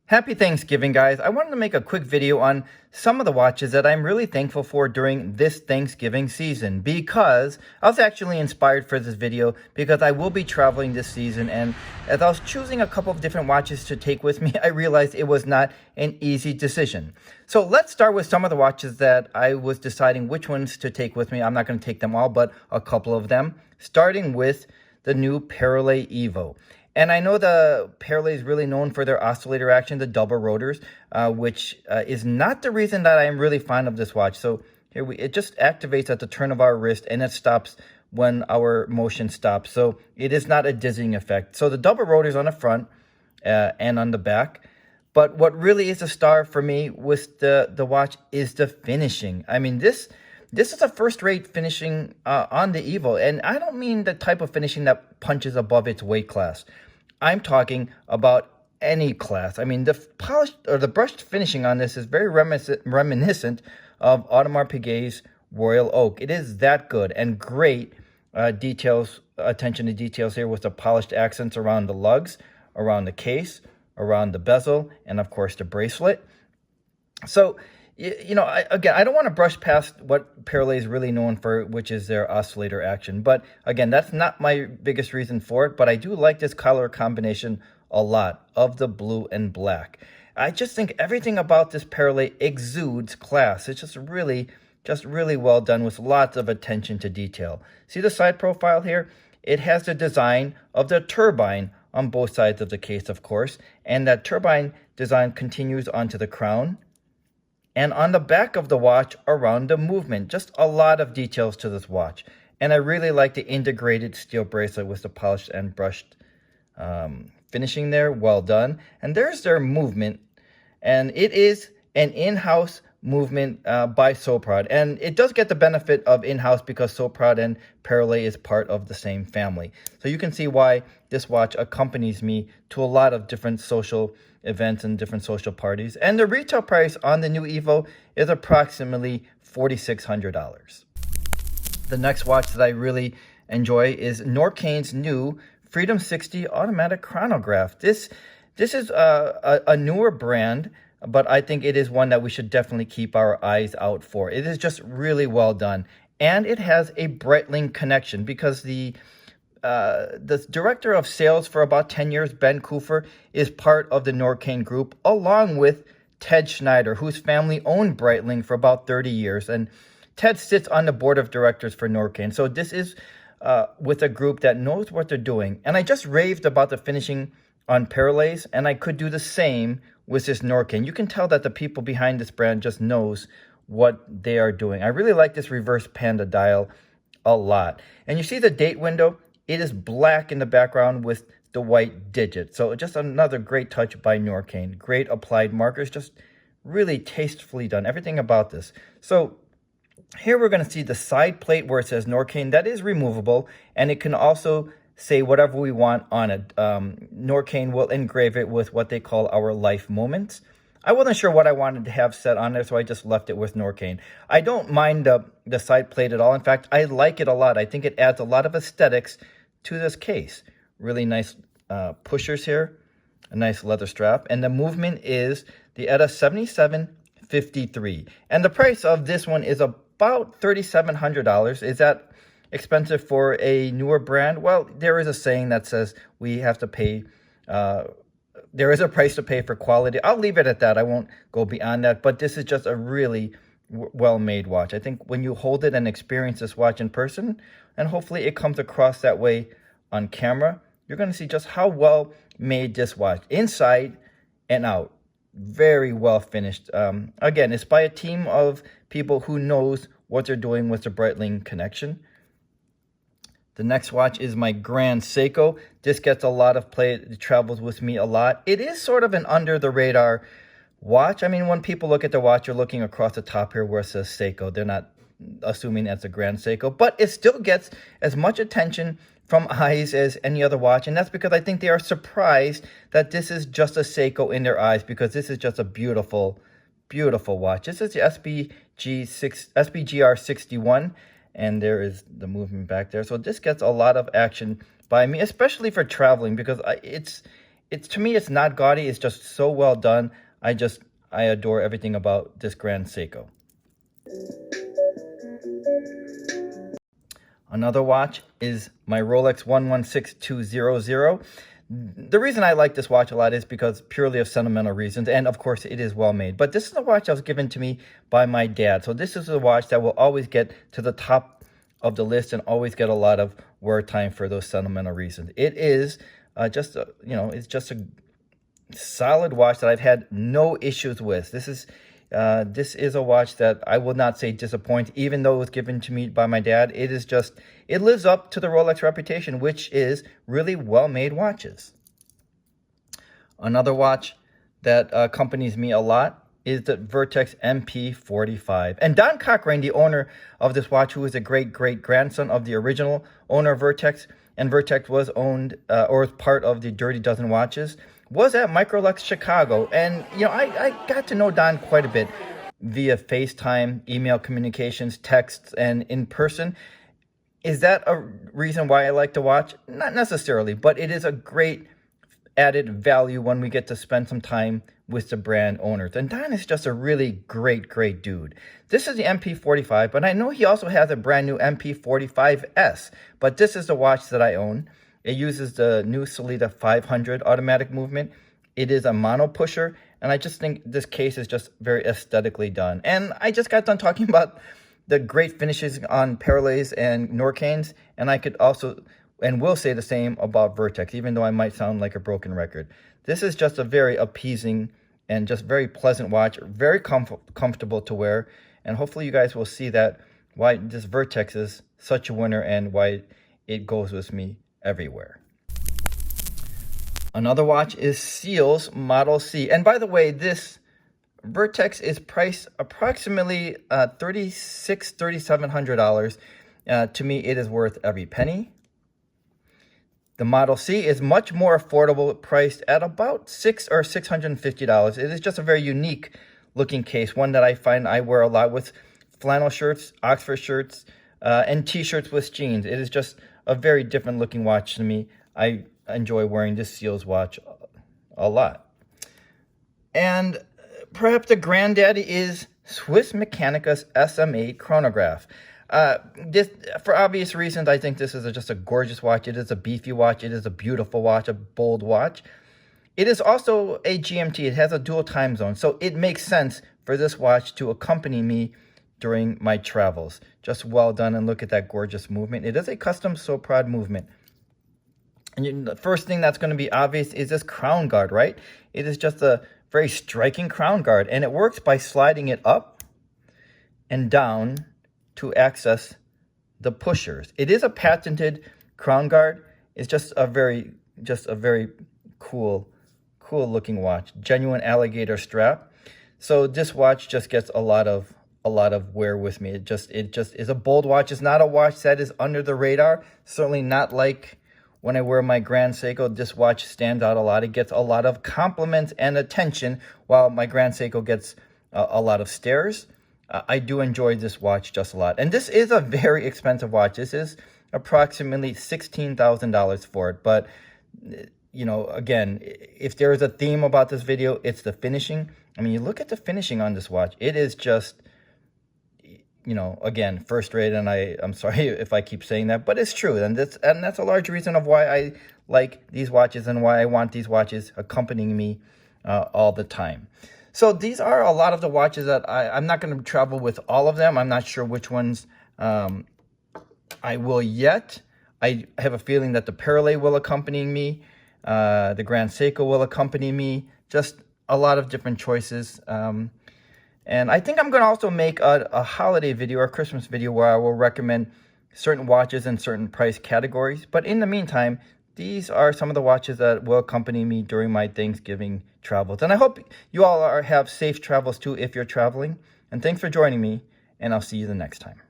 Happy Thanksgiving, guys. I wanted to make a quick video on some of the watches that I'm really thankful for during this Thanksgiving season, because I was actually inspired for this video because I will be traveling this season, and as I was choosing a couple of different watches to take with me, I realized it was not an easy decision. So let's start with some of the watches that I was deciding which ones to take with me. I'm not going to take them all, but a couple of them, starting with the new Parallel Evo. And I know the Parallel is really known for their oscillator action, the double rotors, which is not the reason that I am really fond of this watch. So here it just activates at the turn of our wrist, and it stops when our motion stops. So it is not a dizzying effect. So the double rotors on the front and on the back. But what really is a star for me with the watch is the finishing. I mean, this is a first-rate finishing on the Evo, and I don't mean the type of finishing that punches above its weight class. I'm talking about any class. I mean, the polished or the brushed finishing on this is very reminiscent of Audemars Piguet's Royal Oak. It is that good, and great details, attention to details here with the polished accents around the lugs, around the case, around the bezel, and of course the bracelet. So, you know, again, I don't want to brush past what Parallel is really known for, which is their oscillator action. But again, that's not my biggest reason for it. But I do like this color combination a lot of the blue and black. I just think everything about this Parallel exudes class. It's just really well done with lots of attention to detail. See the side profile here? It has the design of the turbine on both sides of the case, of course. And that turbine design continues onto the crown. And on the back of the watch around the movement, just a lot of details to this watch. And I really like the integrated steel bracelet with the polished and brushed finishing there. Well done. And there's their movement. And it is an in-house movement by Soprod. And it does get the benefit of in-house because Soprod and Parallel is part of the same family. So you can see why this watch accompanies me to a lot of different social events and different social parties. And the retail price on the new Evo is approximately $4,600. The next watch that I really enjoy is Norkane's new Freedom 60 automatic chronograph. This is a newer brand, but I think it is one that we should definitely keep our eyes out for. It is just really well done. And it has a Breitling connection because the director of sales for about 10 years, Ben Kufer, is part of the Norkane group, along with Ted Schneider, whose family owned Breitling for about 30 years. And Ted sits on the board of directors for Norkane. So this is with a group that knows what they're doing. And I just raved about the finishing on Parallels, and I could do the same with this Norkane. You can tell that the people behind this brand just knows what they are doing. I really like this reverse panda dial a lot. And you see the date window? It is black in the background with the white digit. So just another great touch by Norkane. Great applied markers, just really tastefully done. Everything about this. So here we're going to see the side plate where it says Norkane. That is removable, and it can also say whatever we want on it. Norkane will engrave it with what they call our life moments. I wasn't sure what I wanted to have set on there, so I just left it with Norkane. I don't mind the side plate at all. In fact, I like it a lot. I think it adds a lot of aesthetics to this case. Really nice pushers here, a nice leather strap, and the movement is the ETA 7753. And the price of this one is about $3,700. Is that expensive for a newer brand? Well, there is a saying that says we have to pay, there is a price to pay for quality. I'll leave it at that. I won't go beyond that, but this is just a really well-made watch. I think when you hold it and experience this watch in person, and hopefully it comes across that way on camera, you're going to see just how well made this watch, inside and out. Very well finished. Again, it's by a team of people who knows what they're doing with the Breitling connection. The next watch is my Grand Seiko. This gets a lot of play. It travels with me a lot. It is sort of an under-the-radar watch. I mean, when people look at the watch, you're looking across the top here where it says Seiko. They're not assuming that's a Grand Seiko, but it still gets as much attention from eyes as any other watch, and that's because I think they are surprised that this is just a Seiko in their eyes, because this is just a beautiful, beautiful watch. This is the SBGR 61, and there is the movement back there. So this gets a lot of action by me, especially for traveling, because to me, it's not gaudy. It's just so well done. I adore everything about this Grand Seiko. Another watch is my Rolex 116200. The reason I like this watch a lot is because purely of sentimental reasons, and of course it is well made. But this is a watch that was given to me by my dad. So this is a watch that will always get to the top of the list and always get a lot of wear time for those sentimental reasons. It is it's just a solid watch that I've had no issues with. This is a watch that I will not say disappoint, even though it was given to me by my dad. It lives up to the Rolex reputation, which is really well-made watches. Another watch that accompanies me a lot is the Vertex MP45. And Don Cochrane, the owner of this watch, who is a great-great-grandson of the original owner of Vertex, and Vertex was owned or was part of the Dirty Dozen watches, was at Microlux Chicago. And, I got to know Don quite a bit via FaceTime, email communications, texts, and in person. Is that a reason why I like to watch? Not necessarily, but it is a great added value when we get to spend some time with the brand owners. And Don is just a really great dude. This is the MP45, but I know he also has a brand new MP45S. But this is the watch that I own. It uses the new Sellita 500 automatic movement. It is a mono pusher, and I just think this case is just very aesthetically done. And I just got done talking about the great finishes on Paralays and Norcanes, and I could also and will say the same about Vertex, even though I might sound like a broken record. This is just a very appeasing and just very pleasant watch, very comfortable to wear, and hopefully you guys will see that why this Vertex is such a winner and why it goes with me everywhere. Another watch is Seal's Model C. And by the way, this Vertex is priced approximately $3,700. To me, it is worth every penny. The Model C is much more affordable, priced at about $650. It is just a very unique looking case, one that I find I wear a lot with flannel shirts, Oxford shirts, and t-shirts with jeans. It is just a very different looking watch to me. I enjoy wearing this Seal's watch a lot. And perhaps the granddaddy is Swiss Mechanica's SM8 Chronograph. This, for obvious reasons, I think this is just a gorgeous watch. It is a beefy watch. It is a beautiful watch, a bold watch. It is also a GMT. It has a dual time zone, so it makes sense for this watch to accompany me during my travels. Just well done, and look at that gorgeous movement. It is a custom So Proud movement. And the first thing that's going to be obvious is this crown guard, right? It is just a very striking crown guard, and it works by sliding it up and down to access the pushers. It is a patented crown guard. It's just a very cool looking watch. Genuine alligator strap. So this watch just gets a lot of wear with me. It just is a bold watch. It's not a watch that is under the radar. Certainly not like when I wear my Grand Seiko. This watch stands out a lot. It gets a lot of compliments and attention, while my Grand Seiko gets a lot of stares. I do enjoy this watch just a lot. And this is a very expensive watch. This is approximately $16,000 for it. But, again, if there is a theme about this video, it's the finishing. I mean, you look at the finishing on this watch. It is just, again, first rate. And I'm sorry if I keep saying that, but it's true. And that's a large reason of why I like these watches and why I want these watches accompanying me all the time. So these are a lot of the watches that I'm not going to travel with all of them. I'm not sure which ones I will yet. I have a feeling that the Paralay will accompany me. The Grand Seiko will accompany me. Just a lot of different choices. And I think I'm going to also make a holiday video or a Christmas video where I will recommend certain watches in certain price categories. But in the meantime, these are some of the watches that will accompany me during my Thanksgiving travels. And I hope you all have safe travels too if you're traveling. And thanks for joining me, and I'll see you the next time.